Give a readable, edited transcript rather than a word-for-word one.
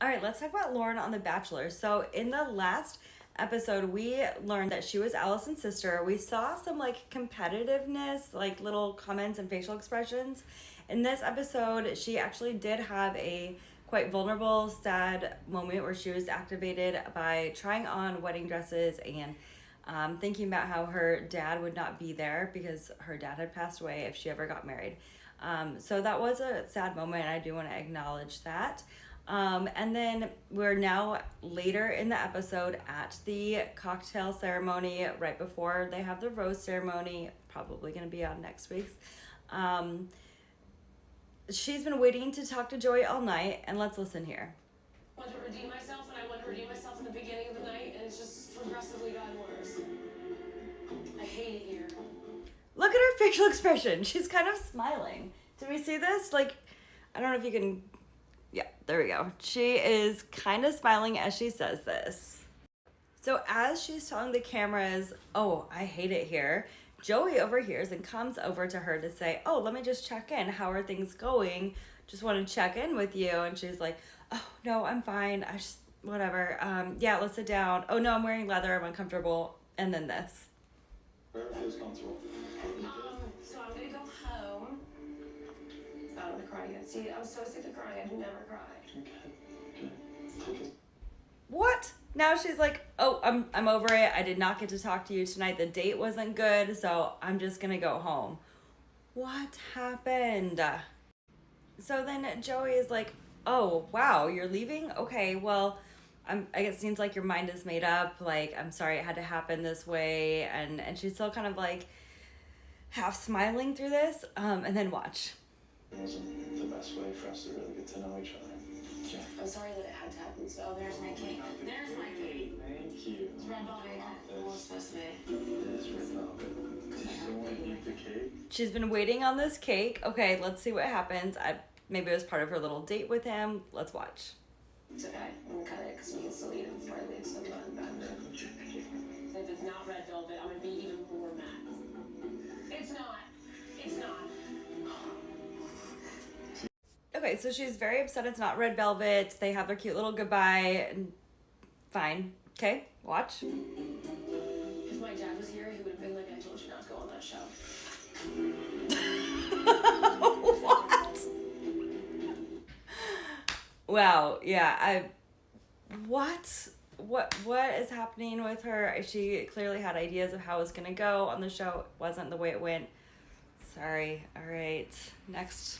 All right, let's talk about Lauren on The Bachelor. So, in the last episode, we learned that she was Allison's sister. We saw some like competitiveness, like little comments and facial expressions. In this episode, she actually did have a quite vulnerable, sad moment where she was activated by trying on wedding dresses and thinking about how her dad would not be there because her dad had passed away if she ever got married. So that was a sad moment. I do want to acknowledge that. And then we're now later in the episode at the cocktail ceremony right before they have the rose ceremony, probably going to be on next week's. She's been waiting to talk to Joey all night, and let's listen here. I want to redeem myself, and I want to redeem myself in the beginning of the night, and it's just progressively gotten worse. I hate it here. Look at her facial expression. She's kind of smiling. Did we see this? Like, I don't know if you can... Yeah, there we go. She is kind of smiling as she says this. So as she's telling the cameras, oh, I hate it here, Joey overhears and comes over to her to say, oh, let me just check in. How are things going? Just want to check in with you. And she's like, oh, no, I'm fine. I just, whatever. Yeah, let's sit down. Oh, no, I'm wearing leather. I'm uncomfortable. And then this. Wherever feels comfortable. So I'm gonna go home. I don't want to cry yet. See, I'm so sick of crying. I never cry. Okay. What? Now she's like, oh, I'm over it. I did not get to talk to you tonight. The date wasn't good, so I'm just gonna go home. What happened? So then Joey is like, oh, wow, you're leaving? Okay, well, I guess it seems like your mind is made up. Like, I'm sorry it had to happen this way. And she's still kind of like half smiling through this. And then watch. It wasn't the best way for us to really get to know each other. Yeah. I'm sorry that it had to happen. So there's my cake. There's my cake. Thank you. It's red velvet. Well, it's supposed to be. It is red velvet. Did someone eat the cake? She's been waiting on this cake. Okay, let's see what happens. Maybe it was part of her little date with him. Let's watch. It's okay. I'm gonna cut it because we can still eat it before I leave. So I'm done. If it's not red velvet, I'm gonna be even more mad. It's not. It's not. Okay, so she's very upset it's not red velvet. They have their cute little goodbye. And fine. Okay, watch. If my dad was here, he would have been like, I told you not to go on that show. What? Wow, yeah, what is happening with her? She clearly had ideas of how it was gonna go on the show. It wasn't the way it went. Sorry. All right, next.